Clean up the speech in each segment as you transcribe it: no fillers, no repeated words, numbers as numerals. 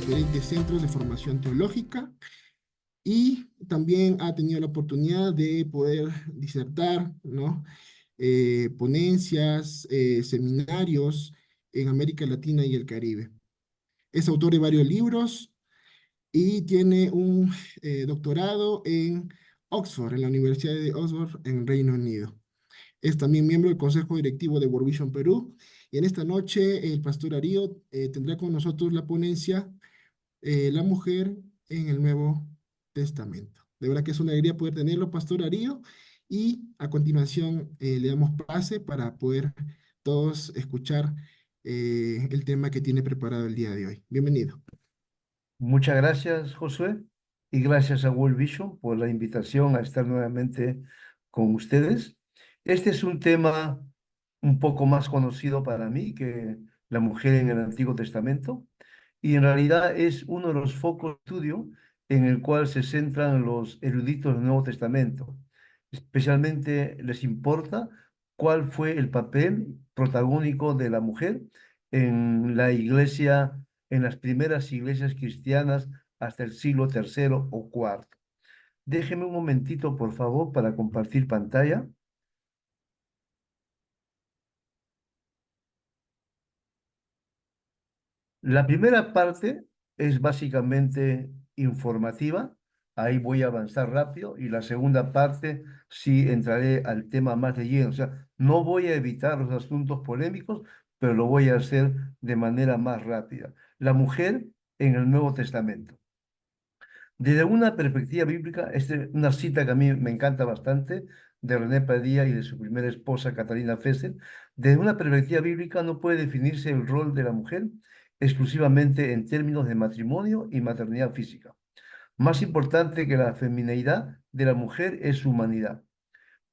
diferentes centros de formación teológica y también ha tenido la oportunidad de poder disertar, ¿no? Ponencias, seminarios en América Latina y el Caribe. Es autor de varios libros y tiene un doctorado en Oxford, en la Universidad de Oxford, en Reino Unido. Es también miembro del Consejo Directivo de World Vision Perú. Y en esta noche el pastor Arío tendrá con nosotros la ponencia La mujer en el Nuevo Testamento. De verdad que es una alegría poder tenerlo, pastor Arío. Y a continuación le damos pase para poder todos escuchar el tema que tiene preparado el día de hoy. Bienvenido. Muchas gracias, Josué, y gracias a World Vision por la invitación a estar nuevamente con ustedes. Este es un tema un poco más conocido para mí que la mujer en el Antiguo Testamento, y en realidad es uno de los focos de estudio en el cual se centran los eruditos del Nuevo Testamento. Especialmente les importa cuál fue el papel protagónico de la mujer en la iglesia, en las primeras iglesias cristianas hasta el siglo tercero o cuarto. Déjeme un momentito, por favor, para compartir pantalla. La primera parte es básicamente informativa, ahí voy a avanzar rápido, y la segunda parte sí entraré al tema más de lleno. O sea, no voy a evitar los asuntos polémicos, pero lo voy a hacer de manera más rápida. La mujer en el Nuevo Testamento. Desde una perspectiva bíblica, esta es una cita que a mí me encanta bastante, de René Padilla y de su primera esposa, Catalina Fessel. Desde una perspectiva bíblica no puede definirse el rol de la mujer exclusivamente en términos de matrimonio y maternidad física. Más importante que la femineidad de la mujer es su humanidad.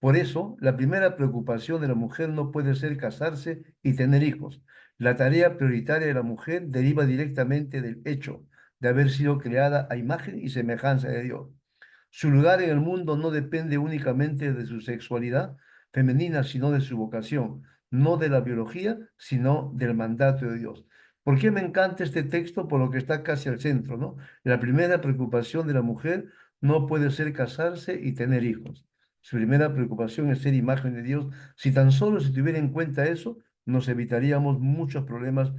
Por eso, la primera preocupación de la mujer no puede ser casarse y tener hijos. La tarea prioritaria de la mujer deriva directamente del hecho de haber sido creada a imagen y semejanza de Dios. Su lugar en el mundo no depende únicamente de su sexualidad femenina, sino de su vocación, no de la biología, sino del mandato de Dios. ¿Por qué me encanta este texto? Por lo que está casi al centro, ¿no? La primera preocupación de la mujer no puede ser casarse y tener hijos. Su primera preocupación es ser imagen de Dios. Si tan solo se tuviera en cuenta eso, nos evitaríamos muchos problemas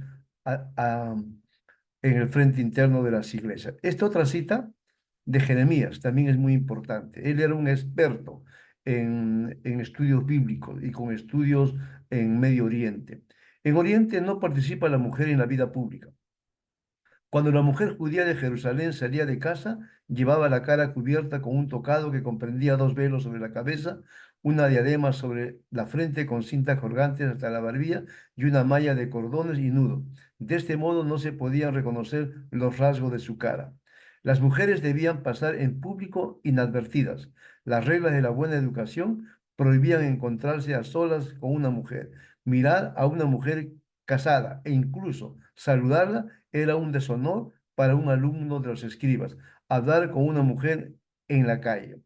a- a- en el frente interno de las iglesias. Esta otra cita de Jeremías también es muy importante. Él era un experto en estudios bíblicos y con estudios en Medio Oriente. En Oriente no participa la mujer en la vida pública. Cuando la mujer judía de Jerusalén salía de casa, llevaba la cara cubierta con un tocado que comprendía dos velos sobre la cabeza, una diadema sobre la frente con cintas colgantes hasta la barbilla y una malla de cordones y nudos. De este modo no se podían reconocer los rasgos de su cara. Las mujeres debían pasar en público inadvertidas. Las reglas de la buena educación prohibían encontrarse a solas con una mujer, mirar a una mujer casada e incluso saludarla era un deshonor para un alumno de los escribas, hablar con una mujer en la calle.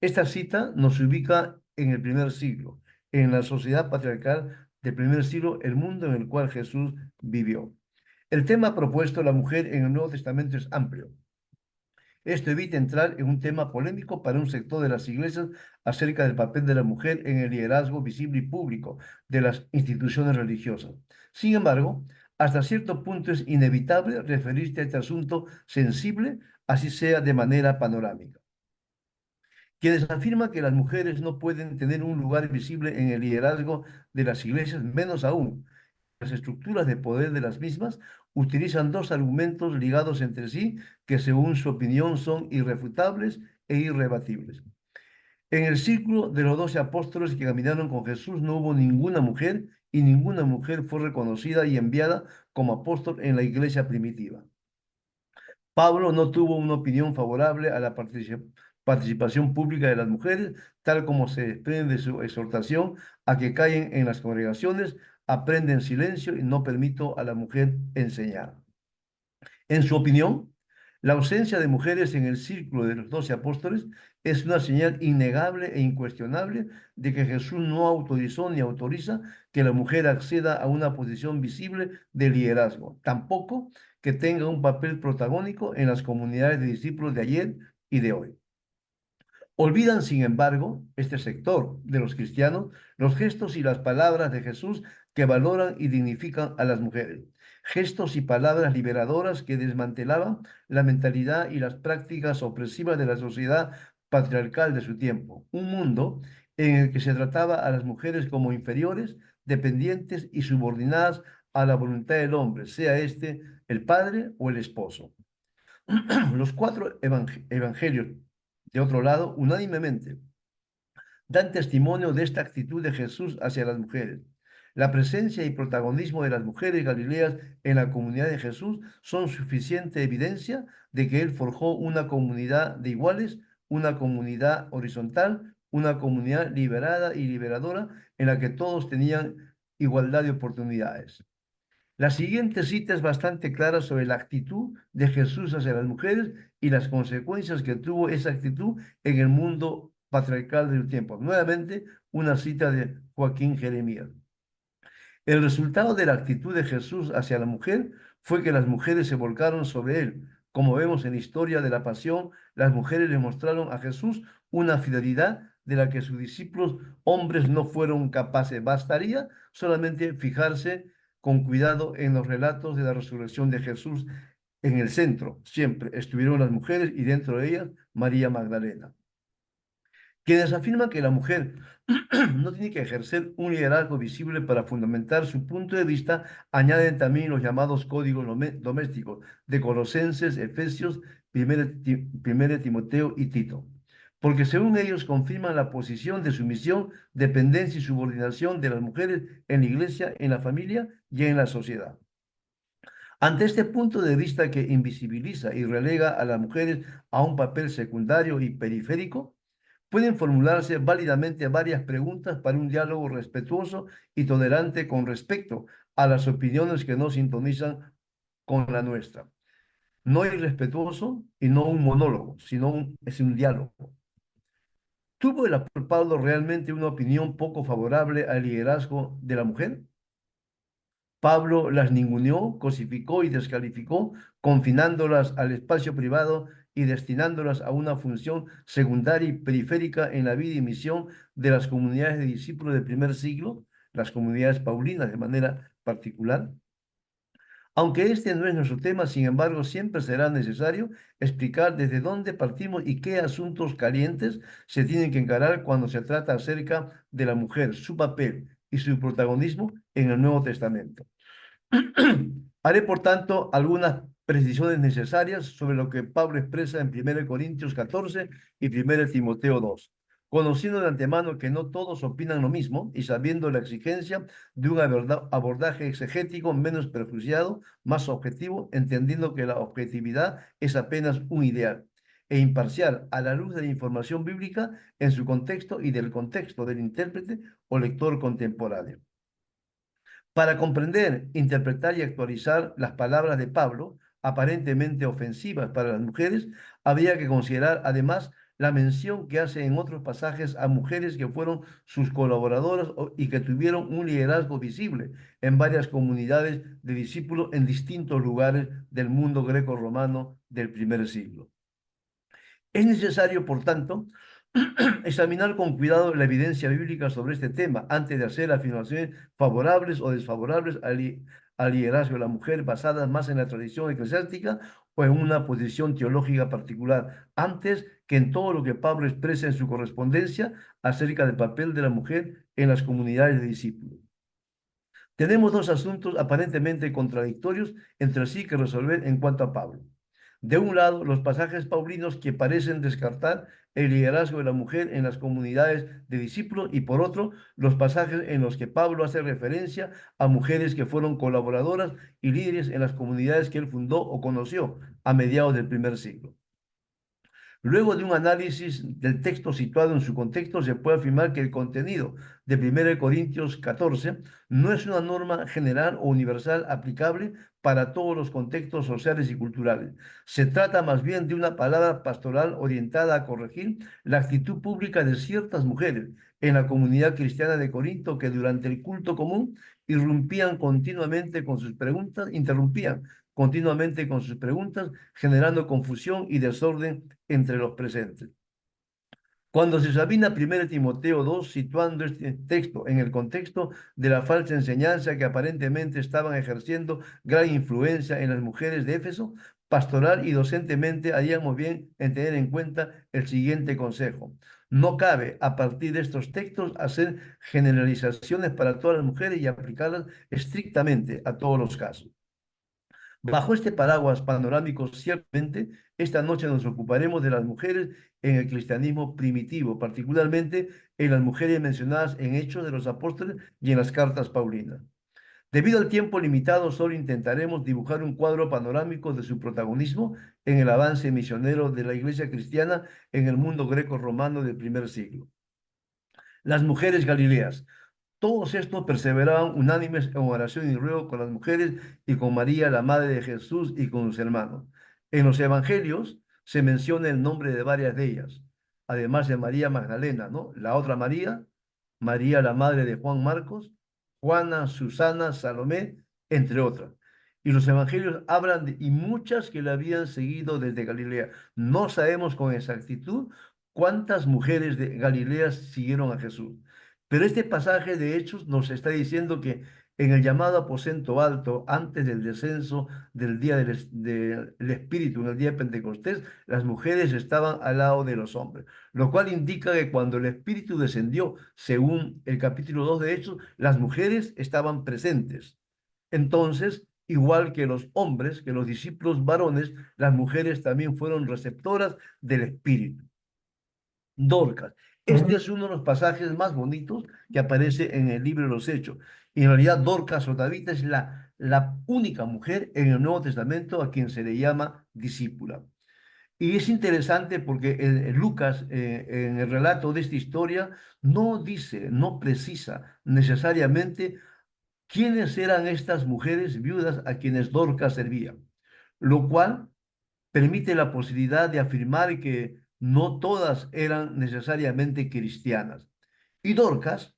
Esta cita nos ubica en el primer siglo, en la sociedad patriarcal del primer siglo, el mundo en el cual Jesús vivió. El tema propuesto, la mujer en el Nuevo Testamento, es amplio. Esto evita entrar en un tema polémico para un sector de las iglesias acerca del papel de la mujer en el liderazgo visible y público de las instituciones religiosas. Sin embargo, hasta cierto punto es inevitable referirse a este asunto sensible, así sea de manera panorámica. Quienes afirman que las mujeres no pueden tener un lugar visible en el liderazgo de las iglesias, menos aún las estructuras de poder de las mismas, utilizan dos argumentos ligados entre sí que según su opinión son irrefutables e irrebatibles. En el círculo de los 12 apóstoles que caminaron con Jesús no hubo ninguna mujer y ninguna mujer fue reconocida y enviada como apóstol en la iglesia primitiva. Pablo no tuvo una opinión favorable a la participación pública de las mujeres, tal como se desprende de su exhortación a que callen en las congregaciones, aprende en silencio y no permito a la mujer enseñar. En su opinión, La ausencia de mujeres en el círculo de los 12 apóstoles es una señal innegable e incuestionable de que Jesús no autorizó ni autoriza que la mujer acceda a una posición visible de liderazgo, tampoco que tenga un papel protagónico en las comunidades de discípulos de ayer y de hoy. Olvidan, sin embargo, este sector de los cristianos, los gestos y las palabras de Jesús que valoran y dignifican a las mujeres. Gestos y palabras liberadoras que desmantelaban la mentalidad y las prácticas opresivas de la sociedad patriarcal de su tiempo. Un mundo en el que se trataba a las mujeres como inferiores, dependientes y subordinadas a la voluntad del hombre, sea este el padre o el esposo. Los cuatro evangelios, de otro lado, unánimemente, dan testimonio de esta actitud de Jesús hacia las mujeres. La presencia y protagonismo de las mujeres galileas en la comunidad de Jesús son suficiente evidencia de que Él forjó una comunidad de iguales, una comunidad horizontal, una comunidad liberada y liberadora en la que todos tenían igualdad de oportunidades. La siguiente cita es bastante clara sobre la actitud de Jesús hacia las mujeres y las consecuencias que tuvo esa actitud en el mundo patriarcal del tiempo. Nuevamente, una cita de Joaquín Jeremías. El resultado de la actitud de Jesús hacia la mujer fue que las mujeres se volcaron sobre él. Como vemos en la historia de la pasión, las mujeres le mostraron a Jesús una fidelidad de la que sus discípulos hombres no fueron capaces. Bastaría solamente fijarse con cuidado en los relatos de la resurrección de Jesús. En el centro siempre estuvieron las mujeres y dentro de ellas María Magdalena. Quienes afirman que la mujer no tiene que ejercer un liderazgo visible para fundamentar su punto de vista, añaden también los llamados códigos domésticos de Colosenses, Efesios, 1 Timoteo y Tito, porque según ellos confirman la posición de sumisión, dependencia y subordinación de las mujeres en la iglesia, en la familia y en la sociedad. Ante este punto de vista que invisibiliza y relega a las mujeres a un papel secundario y periférico, pueden formularse válidamente varias preguntas para un diálogo respetuoso y tolerante con respecto a las opiniones que no sintonizan con la nuestra. No irrespetuoso y no un monólogo, sino es un diálogo. ¿Tuvo el apóstol Pablo realmente una opinión poco favorable al liderazgo de la mujer? Pablo las ninguneó, cosificó y descalificó, confinándolas al espacio privado y destinándolas a una función secundaria y periférica en la vida y misión de las comunidades de discípulos del primer siglo, las comunidades paulinas de manera particular. Aunque este no es nuestro tema, sin embargo, siempre será necesario explicar desde dónde partimos y qué asuntos calientes se tienen que encarar cuando se trata acerca de la mujer, su papel y su protagonismo en el Nuevo Testamento. Haré, por tanto, algunas precisiones necesarias sobre lo que Pablo expresa en 1 Corintios 14 y 1 Timoteo 2, conociendo de antemano que no todos opinan lo mismo y sabiendo la exigencia de un abordaje exegético menos prejuiciado, más objetivo, entendiendo que la objetividad es apenas un ideal e imparcial a la luz de la información bíblica en su contexto y del contexto del intérprete o lector contemporáneo. Para comprender, interpretar y actualizar las palabras de Pablo, aparentemente ofensivas para las mujeres, habría que considerar además la mención que hace en otros pasajes a mujeres que fueron sus colaboradoras y que tuvieron un liderazgo visible en varias comunidades de discípulos en distintos lugares del mundo greco-romano del primer siglo. Es necesario, por tanto, examinar con cuidado la evidencia bíblica sobre este tema antes de hacer afirmaciones favorables o desfavorables al liderazgo de la mujer basadas más en la tradición eclesiástica o en una posición teológica particular, antes que en todo lo que Pablo expresa en su correspondencia acerca del papel de la mujer en las comunidades de discípulos. Tenemos dos asuntos aparentemente contradictorios entre sí que resolver en cuanto a Pablo. De un lado, los pasajes paulinos que parecen descartar el liderazgo de la mujer en las comunidades de discípulos y por otro, los pasajes en los que Pablo hace referencia a mujeres que fueron colaboradoras y líderes en las comunidades que él fundó o conoció a mediados del primer siglo. Luego de un análisis del texto situado en su contexto, se puede afirmar que el contenido de 1 Corintios 14 no es una norma general o universal aplicable para todos los contextos sociales y culturales. Se trata más bien de una palabra pastoral orientada a corregir la actitud pública de ciertas mujeres en la comunidad cristiana de Corinto que durante el culto común irrumpían continuamente con sus preguntas, interrumpían continuamente con sus preguntas, generando confusión y desorden entre los presentes. Cuando se examina 1 Timoteo 2, situando este texto en el contexto de la falsa enseñanza que aparentemente estaban ejerciendo gran influencia en las mujeres de Éfeso, pastoral y docentemente haríamos bien en tener en cuenta el siguiente consejo. No cabe, a partir de estos textos, hacer generalizaciones para todas las mujeres y aplicarlas estrictamente a todos los casos. Bajo este paraguas panorámico, ciertamente, esta noche nos ocuparemos de las mujeres en el cristianismo primitivo, particularmente en las mujeres mencionadas en Hechos de los Apóstoles y en las cartas paulinas. Debido al tiempo limitado, solo intentaremos dibujar un cuadro panorámico de su protagonismo en el avance misionero de la Iglesia cristiana en el mundo greco-romano del primer siglo. Las mujeres galileas. Todos estos perseveraban unánimes en oración y ruego con las mujeres y con María, la madre de Jesús, y con sus hermanos. En los evangelios se menciona el nombre de varias de ellas, además de María Magdalena, ¿no? La otra María, María, la madre de Juan Marcos, Juana, Susana, Salomé, entre otras. Y los evangelios hablan de, y muchas que la habían seguido desde Galilea. No sabemos con exactitud cuántas mujeres de Galilea siguieron a Jesús. Pero este pasaje de Hechos nos está diciendo que en el llamado aposento alto, antes del descenso del día del Espíritu, en el día de Pentecostés, las mujeres estaban al lado de los hombres, lo cual indica que cuando el Espíritu descendió, según el capítulo 2 de Hechos, las mujeres estaban presentes. Entonces, igual que los hombres, que los discípulos varones, las mujeres también fueron receptoras del Espíritu. Dorcas. Este es uno de los pasajes más bonitos que aparece en el libro de los Hechos. Y en realidad Dorcas o Tabita es la única mujer en el Nuevo Testamento a quien se le llama discípula. Y es interesante porque Lucas, en el relato de esta historia, no dice, no precisa necesariamente quiénes eran estas mujeres viudas a quienes Dorcas servía, lo cual permite la posibilidad de afirmar que no todas eran necesariamente cristianas. Y Dorcas,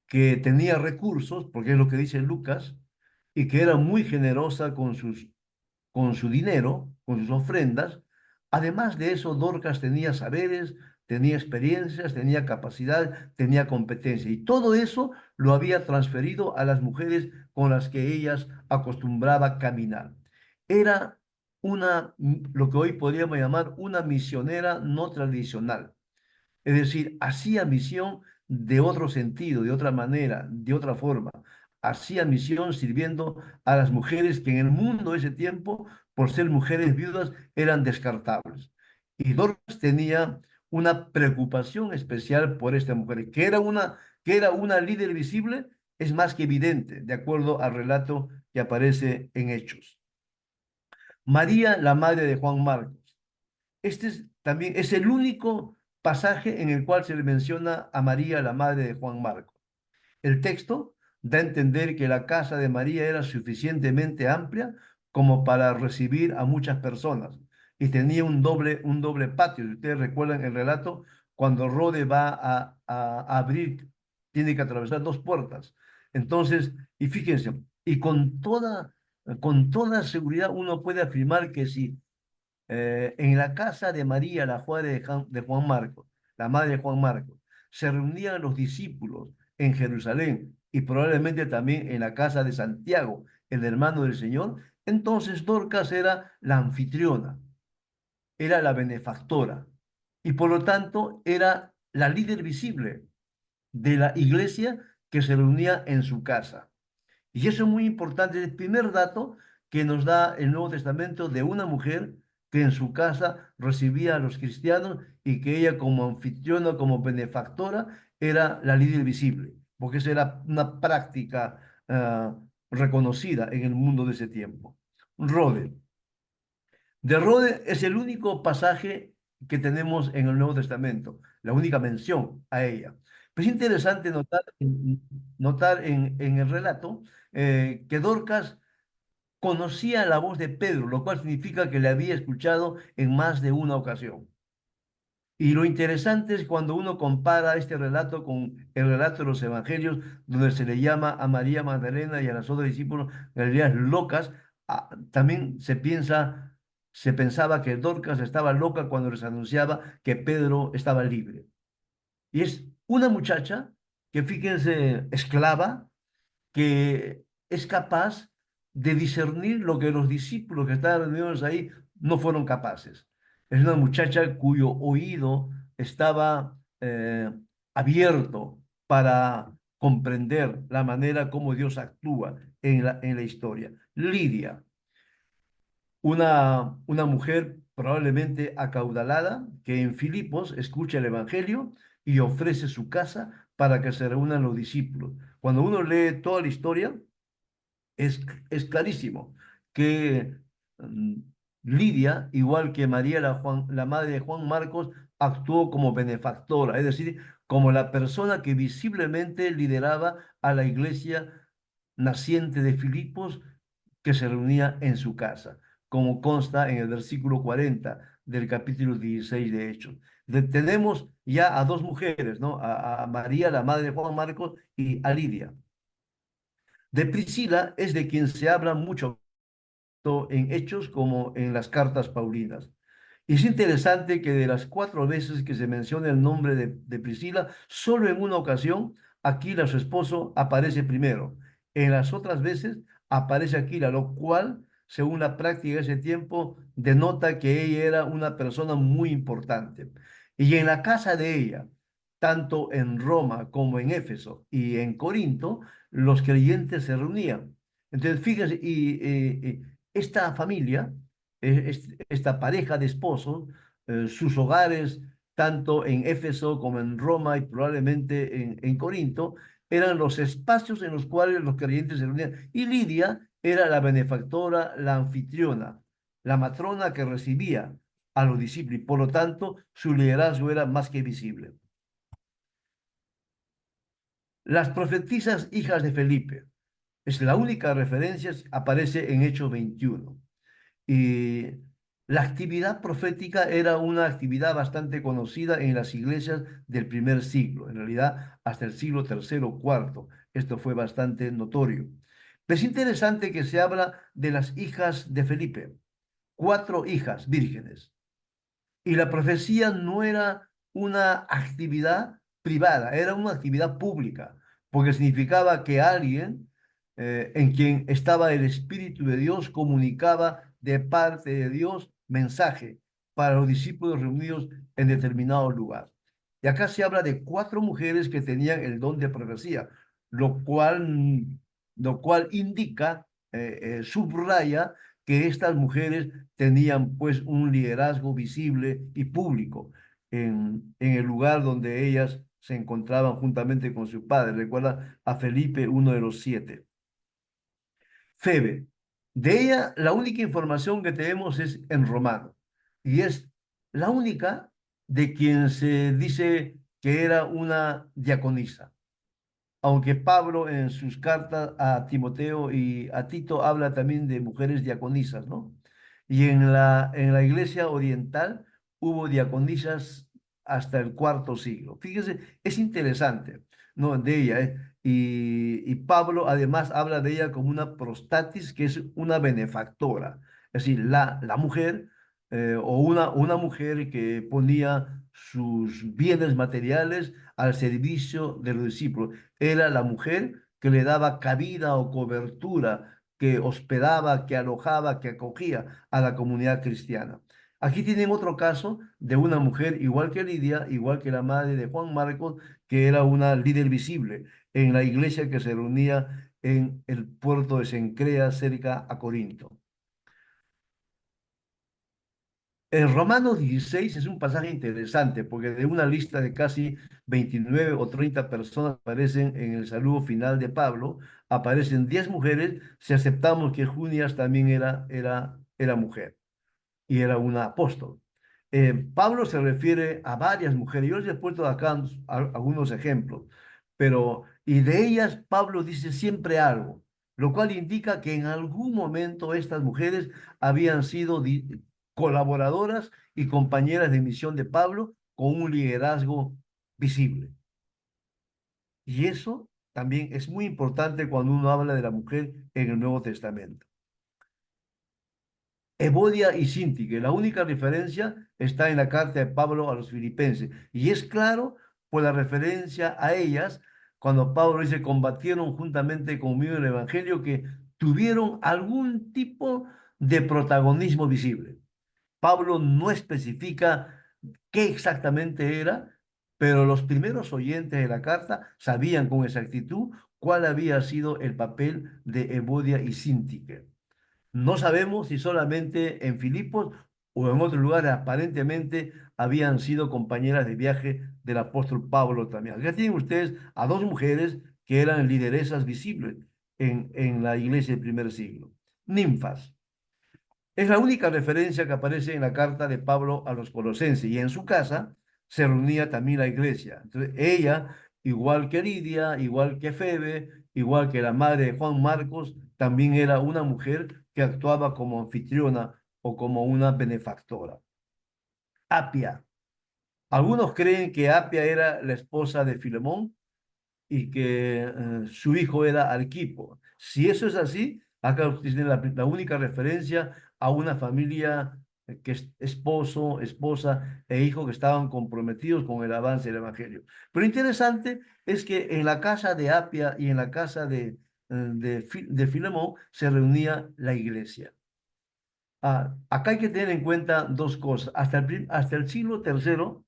que tenía recursos, porque es lo que dice Lucas, y que era muy generosa con su dinero, con sus ofrendas, además de eso, Dorcas tenía saberes, tenía experiencias, tenía capacidad, tenía competencia, y todo eso lo había transferido a las mujeres con las que ellas acostumbraba caminar. Era lo que hoy podríamos llamar una misionera no tradicional. Es decir, hacía misión de otro sentido, de otra manera, de otra forma. Hacía misión sirviendo a las mujeres que en el mundo de ese tiempo, por ser mujeres viudas, eran descartables. Y Dorcas tenía una preocupación especial por esta mujer, que era una líder visible, es más que evidente, de acuerdo al relato que aparece en Hechos. María, la madre de Juan Marcos. Este es también es el único pasaje en el cual se le menciona a María, la madre de Juan Marcos. El texto da a entender que la casa de María era suficientemente amplia como para recibir a muchas personas y tenía un doble patio. Si ustedes recuerdan el relato, cuando Rode va a abrir, tiene que atravesar dos puertas. Entonces, y fíjense, y con toda seguridad uno puede afirmar que si en la casa de María, la madre de Juan Marcos, la madre de Juan Marcos, se reunían los discípulos en Jerusalén y probablemente también en la casa de Santiago, el hermano del Señor. Entonces Dorcas era la anfitriona, era la benefactora y por lo tanto era la líder visible de la iglesia que se reunía en su casa. Y eso es muy importante, es el primer dato que nos da el Nuevo Testamento de una mujer que en su casa recibía a los cristianos y que ella como anfitriona, como benefactora, era la líder visible, porque esa era una práctica reconocida en el mundo de ese tiempo. Rode. De Rode es el único pasaje que tenemos en el Nuevo Testamento, la única mención a ella. Pues es interesante notar en el relato que Dorcas conocía la voz de Pedro, lo cual significa que le había escuchado en más de una ocasión. Y lo interesante es cuando uno compara este relato con el relato de los evangelios, donde se le llama a María Magdalena y a las otras discípulos Galileas locas, también se pensaba que Dorcas estaba loca cuando les anunciaba que Pedro estaba libre. Y es una muchacha que, fíjense, esclava, que es capaz de discernir lo que los discípulos que estaban reunidos ahí no fueron capaces. Es una muchacha cuyo oído estaba abierto para comprender la manera como Dios actúa en la historia. Lidia, una mujer probablemente acaudalada que en Filipos escucha el Evangelio y ofrece su casa para que se reúnan los discípulos. Cuando uno lee toda la historia, es, es clarísimo que mm, Lidia, igual que María, la madre de Juan Marcos, actuó como benefactora, es decir, como la persona que visiblemente lideraba a la iglesia naciente de Filipos que se reunía en su casa, como consta en el versículo 40 del capítulo 16 de Hechos. Tenemos ya a dos mujeres, ¿no? A María, la madre de Juan Marcos, y a Lidia. De Priscila es de quien se habla mucho tanto en Hechos como en las cartas paulinas. Y es interesante que de las cuatro veces que se menciona el nombre de Priscila, solo en una ocasión Aquila, su esposo, aparece primero. En las otras veces aparece Aquila, lo cual, según la práctica de ese tiempo, denota que ella era una persona muy importante. Y en la casa de ella, tanto en Roma como en Éfeso y en Corinto, los creyentes se reunían. Entonces, fíjense, esta familia, esta pareja de esposos, sus hogares, tanto en Éfeso como en Roma y probablemente en Corinto, eran los espacios en los cuales los creyentes se reunían. Y Lidia era la benefactora, la anfitriona, la matrona que recibía a los discípulos. Y por lo tanto, su liderazgo era más que visible. Las profetisas hijas de Felipe. Es la única referencia, aparece en Hechos 21. Y la actividad profética era una actividad bastante conocida en las iglesias del primer siglo, en realidad hasta el siglo tercero o cuarto. Esto fue bastante notorio. Pero es interesante que se habla de las hijas de Felipe, cuatro hijas vírgenes. Y la profecía no era una actividad privada, era una actividad pública, porque significaba que alguien en quien estaba el Espíritu de Dios comunicaba de parte de Dios mensaje para los discípulos reunidos en determinado lugar. Y acá se habla de cuatro mujeres que tenían el don de profecía, lo cual indica, subraya que estas mujeres tenían pues un liderazgo visible y público en el lugar donde ellas se encontraban juntamente con su padre. Recuerda a Felipe, uno de los siete. Febe. De ella, la única información que tenemos es en Romano. Y es la única de quien se dice que era una diaconisa, aunque Pablo en sus cartas a Timoteo y a Tito habla también de mujeres diaconisas, ¿no? Y en la iglesia oriental hubo diaconisas hasta el cuarto siglo. Fíjese, es interesante, ¿no? De ella, ¿eh? Y Pablo además habla de ella como una prostatis, que es una benefactora, es decir, la mujer o una mujer que ponía sus bienes materiales al servicio de los discípulos. Era la mujer que le daba cabida o cobertura, que hospedaba, que alojaba, que acogía a la comunidad cristiana. Aquí tienen otro caso de una mujer igual que Lidia, igual que la madre de Juan Marcos, que era una líder visible en la iglesia que se reunía en el puerto de Cencrea, cerca a Corinto. En Romanos 16 es un pasaje interesante porque de una lista de casi 29 o 30 personas aparecen en el saludo final de Pablo, aparecen 10 mujeres si aceptamos que Junias también era mujer y era una apóstol. Pablo se refiere a varias mujeres. Yo les he puesto acá algunos ejemplos, pero y de ellas Pablo dice siempre algo, lo cual indica que en algún momento estas mujeres habían sido colaboradoras y compañeras de misión de Pablo con un liderazgo visible. Y eso también es muy importante cuando uno habla de la mujer en el Nuevo Testamento. Evodia y Síntique. La única diferencia está en la carta de Pablo a los filipenses. Y es claro por la referencia a ellas, cuando Pablo dice, combatieron juntamente conmigo en el Evangelio, que tuvieron algún tipo de protagonismo visible. Pablo no especifica qué exactamente era, pero los primeros oyentes de la carta sabían con exactitud cuál había sido el papel de Evodia y Síntique. No sabemos si solamente en Filipos o en otros lugares aparentemente habían sido compañeras de viaje del apóstol Pablo también. Acá tienen ustedes a dos mujeres que eran lideresas visibles en la iglesia del primer siglo. Ninfas. Es la única referencia que aparece en la carta de Pablo a los colosenses y en su casa se reunía también la iglesia. Entonces, ella, igual que Lidia, igual que Febe, igual que la madre de Juan Marcos, también era una mujer que actuaba como anfitriona o como una benefactora. Apia. Algunos creen que Apia era la esposa de Filemón y que su hijo era Arquipo. Si eso es así, acá usted tiene la única referencia a una familia que es esposo, esposa e hijo que estaban comprometidos con el avance del Evangelio. Pero interesante es que en la casa de Apia y en la casa de Filemón se reunía la iglesia. Acá hay que tener en cuenta dos cosas. Hasta el siglo tercero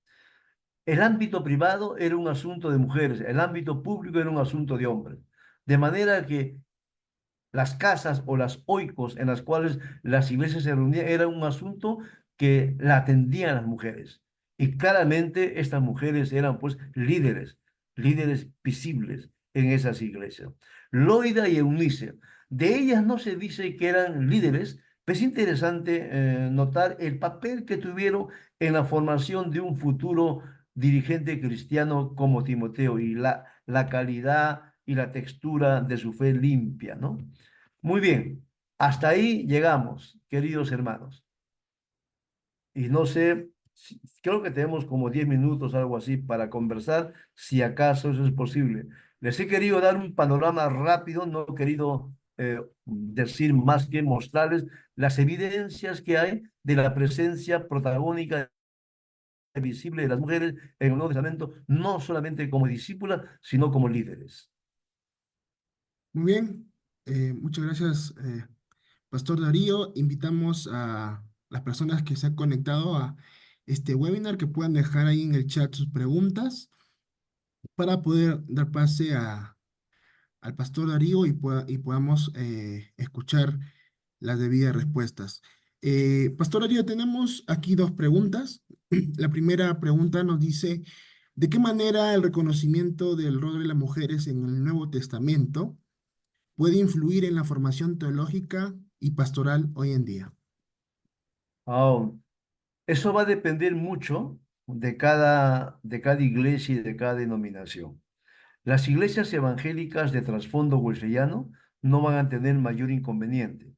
el ámbito privado era un asunto de mujeres, el ámbito público era un asunto de hombres. De manera que las casas o las oikos en las cuales las iglesias se reunían era un asunto que la atendían las mujeres. Y claramente estas mujeres eran pues líderes, líderes visibles en esas iglesias. Loida y Eunice, de ellas no se dice que eran líderes, pero es interesante notar el papel que tuvieron en la formación de un futuro dirigente cristiano como Timoteo y la calidad y la textura de su fe limpia, ¿no? Muy bien, hasta ahí llegamos, queridos hermanos. Y no sé, creo que tenemos como 10 minutos, algo así, para conversar, si acaso eso es posible. Les he querido dar un panorama rápido, no he querido decir más que mostrarles las evidencias que hay de la presencia protagónica visible de las mujeres en el Nuevo Testamento, no solamente como discípulas, sino como líderes. Muy bien, muchas gracias, Pastor Darío. Invitamos a las personas que se han conectado a este webinar que puedan dejar ahí en el chat sus preguntas para poder dar pase al Pastor Darío y podamos escuchar las debidas respuestas. Pastor Darío, tenemos aquí dos preguntas. La primera pregunta nos dice, ¿de qué manera el reconocimiento del rol de las mujeres en el Nuevo Testamento puede influir en la formación teológica y pastoral hoy en día? Ah, eso va a depender mucho de cada iglesia y de cada denominación. Las iglesias evangélicas de trasfondo wesleyano no van a tener mayor inconveniente.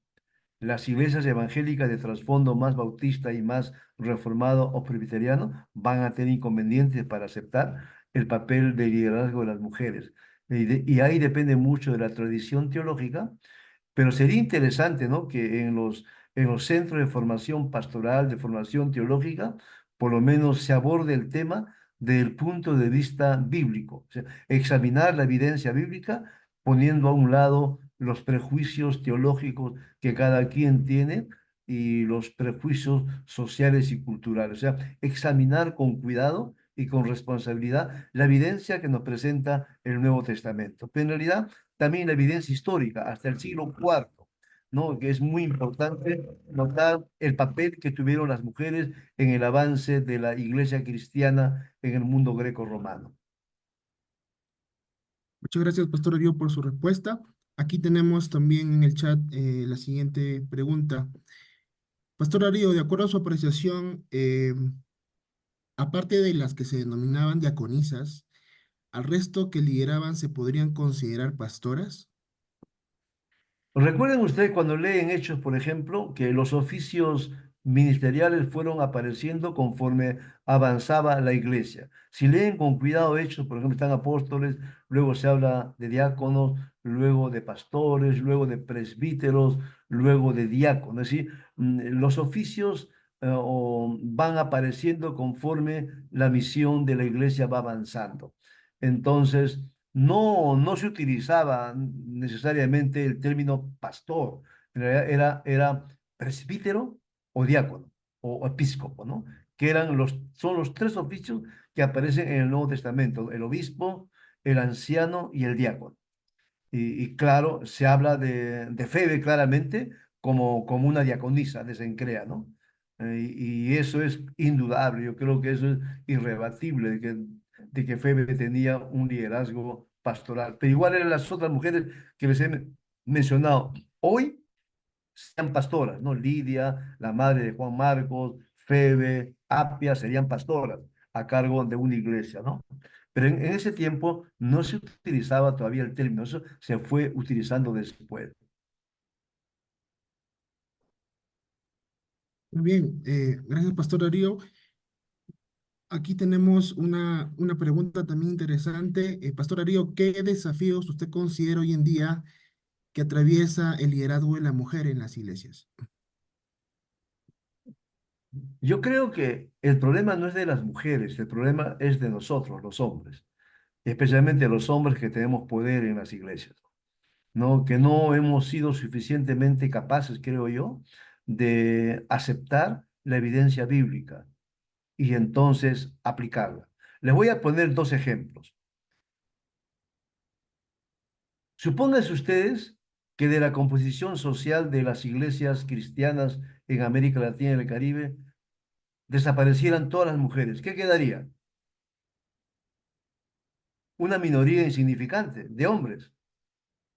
Las iglesias evangélicas de trasfondo más bautista y más reformado o presbiteriano van a tener inconvenientes para aceptar el papel de liderazgo de las mujeres. Y ahí depende mucho de la tradición teológica, pero sería interesante, ¿no? Que en los centros de formación pastoral, de formación teológica, por lo menos se aborde el tema desde el punto de vista bíblico. O sea, examinar la evidencia bíblica poniendo a un lado los prejuicios teológicos que cada quien tiene y los prejuicios sociales y culturales. O sea, examinar con cuidado y con responsabilidad la evidencia que nos presenta el Nuevo Testamento. Pero en realidad, también la evidencia histórica, hasta el siglo IV, ¿no? Que es muy importante notar el papel que tuvieron las mujeres en el avance de la iglesia cristiana en el mundo greco-romano. Muchas gracias, Pastor Darío, por su respuesta. Aquí tenemos también en el chat la siguiente pregunta. Pastor Darío, de acuerdo a su apreciación, aparte de las que se denominaban diaconisas, ¿al resto que lideraban se podrían considerar pastoras? Recuerden ustedes cuando leen Hechos, por ejemplo, que los oficios ministeriales fueron apareciendo conforme avanzaba la iglesia. Si leen con cuidado Hechos, por ejemplo, están apóstoles, luego se habla de diáconos, luego de pastores, luego de presbíteros, luego de diáconos. Es decir, los oficios van apareciendo conforme la misión de la iglesia va avanzando. Entonces, no se utilizaba necesariamente el término pastor, en realidad era presbítero o diácono o episcopo, ¿no? Que son los tres oficios que aparecen en el Nuevo Testamento, el obispo, el anciano y el diácono. Y claro, se habla de Febe claramente como una diaconisa de Cencrea, ¿no? Y eso es indudable, yo creo que eso es irrebatible, de que Febe tenía un liderazgo pastoral. Pero igual eran las otras mujeres que les he mencionado. Hoy sean pastoras, ¿no? Lidia, la madre de Juan Marcos, Febe, Apia, serían pastoras a cargo de una iglesia, ¿no? Pero en ese tiempo no se utilizaba todavía el término, eso se fue utilizando después. Muy bien, gracias, Pastor Darío. Aquí tenemos una pregunta también interesante. Pastor Darío, ¿qué desafíos usted considera hoy en día que atraviesa el liderazgo de la mujer en las iglesias? Yo creo que el problema no es de las mujeres, el problema es de nosotros, los hombres, especialmente los hombres que tenemos poder en las iglesias, ¿no? Que no hemos sido suficientemente capaces, creo yo, de aceptar la evidencia bíblica y entonces aplicarla. Les voy a poner dos ejemplos. Supónganse ustedes que de la composición social de las iglesias cristianas en América Latina y el Caribe desaparecieran todas las mujeres. ¿Qué quedaría? Una minoría insignificante de hombres,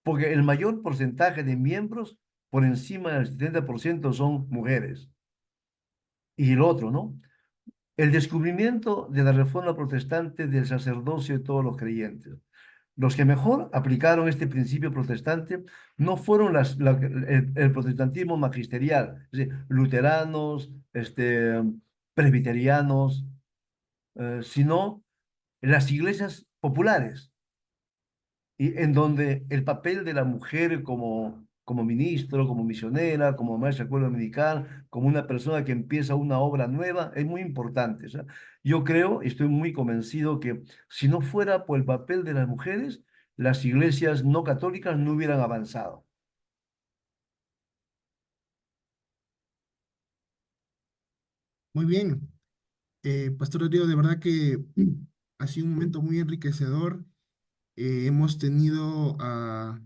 porque el mayor porcentaje de miembros, por encima del 70%, son mujeres. Y el otro, ¿no? El descubrimiento de la reforma protestante del sacerdocio de todos los creyentes. Los que mejor aplicaron este principio protestante no fueron el protestantismo magisterial, es decir, luteranos, presbiterianos, sino las iglesias populares, y en donde el papel de la mujer como ministro, como misionera, como maestra de escuela dominical, como una persona que empieza una obra nueva, es muy importante. O sea, yo creo, estoy muy convencido que si no fuera por el papel de las mujeres, las iglesias no católicas no hubieran avanzado. Muy bien, Pastor Darío, de verdad que ha sido un momento muy enriquecedor. Hemos tenido a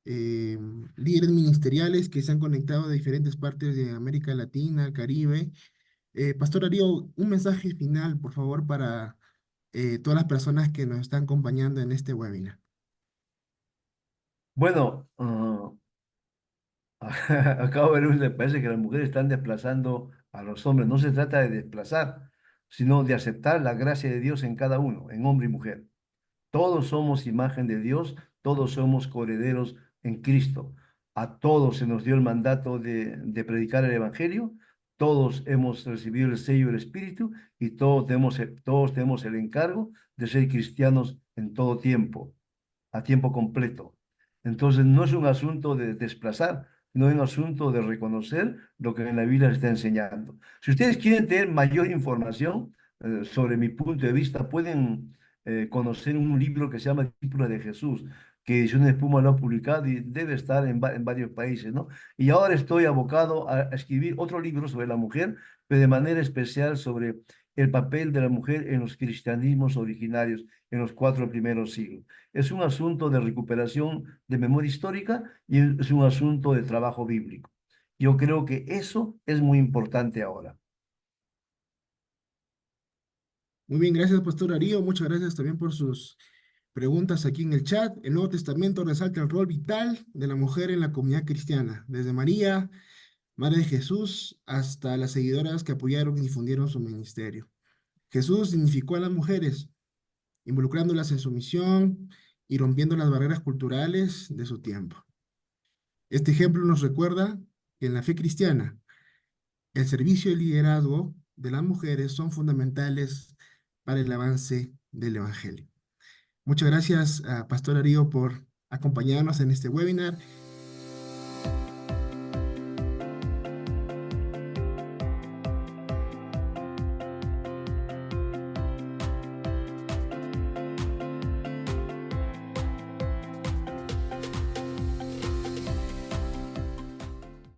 eh, líderes ministeriales que se han conectado de diferentes partes de América Latina, Caribe. Pastor Darío, un mensaje final, por favor, para todas las personas que nos están acompañando en este webinar. Bueno, acabo de ver, me parece que las mujeres están desplazando a los hombres. No se trata de desplazar, sino de aceptar la gracia de Dios en cada uno, en hombre y mujer. Todos somos imagen de Dios, todos somos coherederos en Cristo. A todos se nos dio el mandato de predicar el Evangelio, todos hemos recibido el sello del Espíritu y todos tenemos el encargo de ser cristianos en todo tiempo, a tiempo completo. Entonces no es un asunto de desplazar, no es un asunto de reconocer lo que en la Biblia se está enseñando. Si ustedes quieren tener mayor información sobre mi punto de vista, pueden conocer un libro que se llama Discípulos de Jesús, que Ediciones de Espuma lo ha publicado y debe estar en varios países, ¿no? Y ahora estoy abocado a escribir otro libro sobre la mujer, pero de manera especial sobre el papel de la mujer en los cristianismos originarios en los 4 primeros siglos. Es un asunto de recuperación de memoria histórica y es un asunto de trabajo bíblico. Yo creo que eso es muy importante ahora. Muy bien, gracias, Pastor Darío. Muchas gracias también por sus preguntas aquí en el chat. El Nuevo Testamento resalta el rol vital de la mujer en la comunidad cristiana, desde María Madre de Jesús, hasta las seguidoras que apoyaron y difundieron su ministerio. Jesús dignificó a las mujeres, involucrándolas en su misión y rompiendo las barreras culturales de su tiempo. Este ejemplo nos recuerda que en la fe cristiana, el servicio y el liderazgo de las mujeres son fundamentales para el avance del Evangelio. Muchas gracias a Pastor Darío por acompañarnos en este webinar